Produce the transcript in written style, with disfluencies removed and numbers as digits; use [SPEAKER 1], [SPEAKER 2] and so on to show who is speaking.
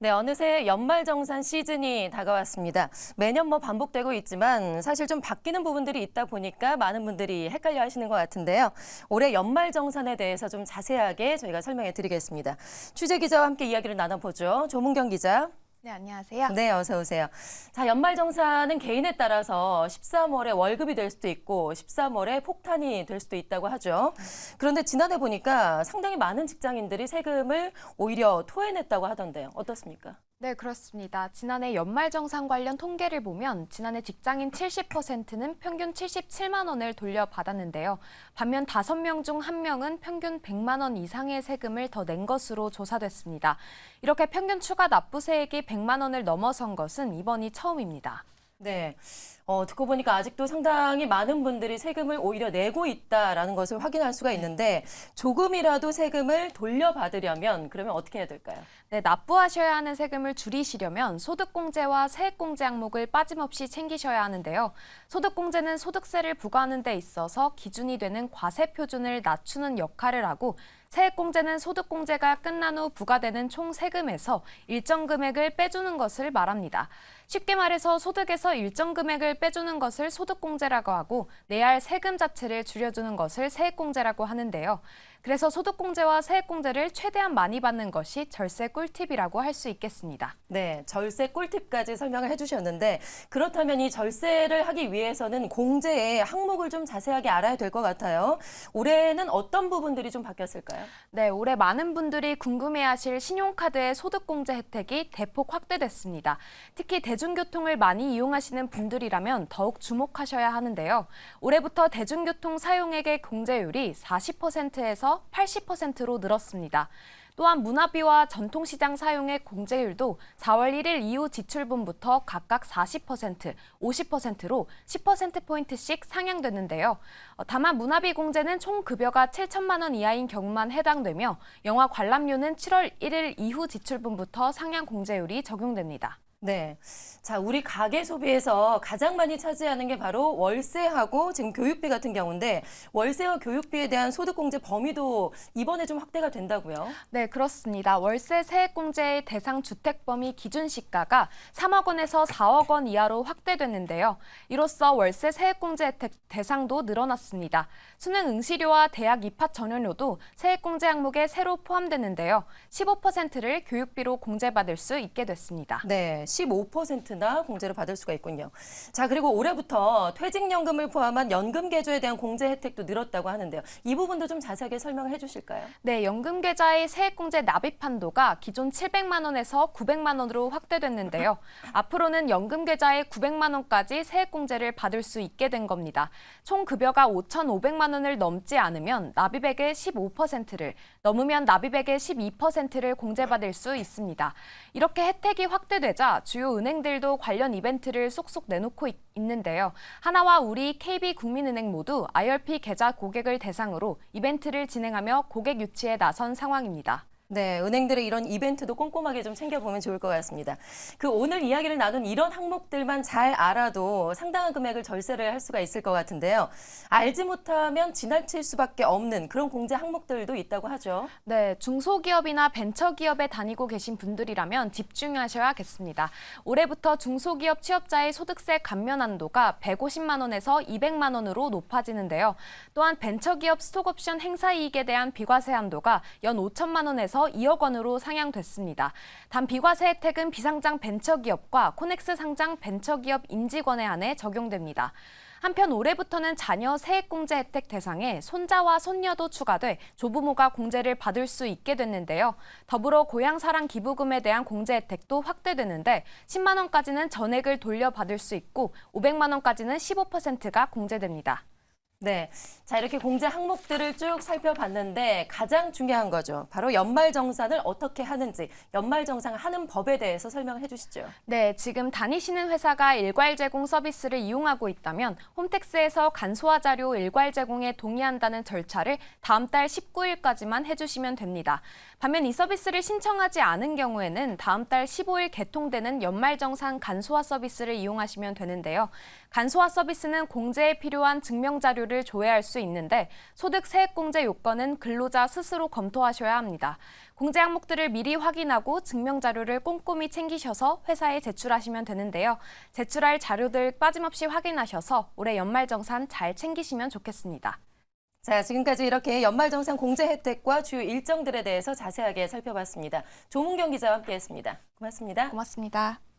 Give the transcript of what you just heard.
[SPEAKER 1] 네, 어느새 연말정산 시즌이 다가왔습니다. 매년 반복되고 있지만 사실 좀 바뀌는 부분들이 있다 보니까 많은 분들이 헷갈려 하시는 것 같은데요. 올해 연말정산에 대해서 좀 자세하게 저희가 설명해 드리겠습니다. 취재기자와 함께 이야기를 나눠보죠. 조문경 기자.
[SPEAKER 2] 네, 안녕하세요.
[SPEAKER 1] 네, 어서 오세요. 자, 연말정산은 개인에 따라서 13월에 월급이 될 수도 있고 13월에 폭탄이 될 수도 있다고 하죠. 그런데 지난해 보니까 상당히 많은 직장인들이 세금을 오히려 토해냈다고 하던데요. 어떻습니까?
[SPEAKER 2] 네, 그렇습니다. 지난해 연말정산 관련 통계를 보면 지난해 직장인 70%는 평균 77만 원을 돌려받았는데요. 반면 5명 중 1명은 평균 100만 원 이상의 세금을 더 낸 것으로 조사됐습니다. 이렇게 평균 추가 납부세액이 100만 원을 넘어선 것은 이번이 처음입니다.
[SPEAKER 1] 네. 듣고 보니까 아직도 상당히 많은 분들이 세금을 오히려 내고 있다라는 것을 확인할 수가 있는데 조금이라도 세금을 돌려받으려면 그러면 어떻게 해야 될까요?
[SPEAKER 2] 네, 납부하셔야 하는 세금을 줄이시려면 소득공제와 세액공제 항목을 빠짐없이 챙기셔야 하는데요. 소득공제는 소득세를 부과하는 데 있어서 기준이 되는 과세표준을 낮추는 역할을 하고 세액공제는 소득공제가 끝난 후 부과되는 총 세금에서 일정 금액을 빼주는 것을 말합니다. 쉽게 말해서 소득에서 일정 금액을 빼주는 것을 소득공제라고 하고 내야 할 세금 자체를 줄여주는 것을 세액공제라고 하는데요. 그래서 소득공제와 세액공제를 최대한 많이 받는 것이 절세 꿀팁이라고 할 수 있겠습니다.
[SPEAKER 1] 네, 절세 꿀팁까지 설명을 해주셨는데 그렇다면 이 절세를 하기 위해서는 공제의 항목을 좀 자세하게 알아야 될 것 같아요. 올해는 어떤 부분들이 좀 바뀌었을까요?
[SPEAKER 2] 네, 올해 많은 분들이 궁금해하실 신용카드의 소득공제 혜택이 대폭 확대됐습니다. 특히 대중교통을 많이 이용하시는 분들이라면 더욱 주목하셔야 하는데요. 올해부터 대중교통 사용액의 공제율이 40%에서 80%로 늘었습니다. 또한 문화비와 전통시장 사용액 공제율도 4월 1일 이후 지출분부터 각각 40%, 50%로 10%포인트씩 상향됐는데요. 다만 문화비 공제는 총 급여가 7천만 원 이하인 경우만 해당되며 영화 관람료는 7월 1일 이후 지출분부터 상향 공제율이 적용됩니다.
[SPEAKER 1] 네. 자, 우리 가계 소비에서 가장 많이 차지하는 게 바로 월세하고 지금 교육비 같은 경우인데 월세와 교육비에 대한 소득공제 범위도 이번에 좀 확대가 된다고요?
[SPEAKER 2] 네, 그렇습니다. 월세 세액공제의 대상 주택 범위 기준 시가가 3억 원에서 4억 원 이하로 확대됐는데요. 이로써 월세 세액공제 혜택 대상도 늘어났습니다. 수능 응시료와 대학 입학 전형료도 세액공제 항목에 새로 포함됐는데요. 15%를 교육비로 공제받을 수 있게 됐습니다.
[SPEAKER 1] 네, 15%나 공제를 받을 수가 있군요. 자, 그리고 올해부터 퇴직연금을 포함한 연금 개조에 대한 공제 혜택도 늘었다고 하는데요. 이 부분도 좀 자세하게 설명을 해주실까요?
[SPEAKER 2] 네, 연금 계좌의 세액공제 납입 한도가 기존 700만 원에서 900만 원으로 확대됐는데요. 앞으로는 연금 계좌에 900만 원까지 세액공제를 받을 수 있게 된 겁니다. 총 급여가 5,500만 원을 넘지 않으면 납입액의 15%를, 넘으면 납입액의 12%를 공제받을 수 있습니다. 이렇게 혜택이 확대되자 주요 은행들도 관련 이벤트를 쏙쏙 내놓고 있는데요. 하나와 우리, KB국민은행 모두 IRP 계좌 고객을 대상으로 이벤트를 진행하며 고객 유치에 나선 상황입니다.
[SPEAKER 1] 네, 은행들의 이런 이벤트도 꼼꼼하게 좀 챙겨보면 좋을 것 같습니다. 오늘 이야기를 나눈 이런 항목들만 잘 알아도 상당한 금액을 절세를 할 수가 있을 것 같은데요. 알지 못하면 지나칠 수밖에 없는 그런 공제 항목들도 있다고 하죠.
[SPEAKER 2] 네, 중소기업이나 벤처기업에 다니고 계신 분들이라면 집중하셔야겠습니다. 올해부터 중소기업 취업자의 소득세 감면 한도가 150만 원에서 200만 원으로 높아지는데요. 또한 벤처기업 스톡옵션 행사이익에 대한 비과세 한도가 연 5천만 원에서 2억 원으로 상향됐습니다. 단 비과세 혜택은 비상장 벤처기업과 코넥스 상장 벤처기업 임직원에 한해 적용됩니다. 한편 올해부터는 자녀 세액공제 혜택 대상에 손자와 손녀도 추가돼 조부모가 공제를 받을 수 있게 됐는데요. 더불어 고향사랑 기부금에 대한 공제 혜택도 확대되는데 10만 원까지는 전액을 돌려받을 수 있고 500만 원까지는 15%가 공제됩니다.
[SPEAKER 1] 네, 자 이렇게 공제 항목들을 쭉 살펴봤는데 가장 중요한 거죠. 바로 연말정산을 어떻게 하는지, 연말정산 하는 법에 대해서 설명해 주시죠.
[SPEAKER 2] 네, 지금 다니시는 회사가 일괄 제공 서비스를 이용하고 있다면 홈택스에서 간소화 자료 일괄 제공에 동의한다는 절차를 다음 달 19일까지만 해주시면 됩니다. 반면 이 서비스를 신청하지 않은 경우에는 다음 달 15일 개통되는 연말정산 간소화 서비스를 이용하시면 되는데요. 간소화 서비스는 공제에 필요한 증명 자료를 증명서를 조회할 수 있는데 소득 세액공제 요건은 근로자 스스로 검토하셔야 합니다. 공제 항목들을 미리 확인하고 증명 자료를 꼼꼼히 챙기셔서 회사에 제출하시면 되는데요. 제출할 자료들 빠짐없이 확인하셔서 올해 연말정산 잘 챙기시면 좋겠습니다.
[SPEAKER 1] 자, 지금까지 이렇게 연말정산 공제 혜택과 주요 일정들에 대해서 자세하게 살펴봤습니다. 조문경 기자와 함께했습니다. 고맙습니다.
[SPEAKER 2] 고맙습니다.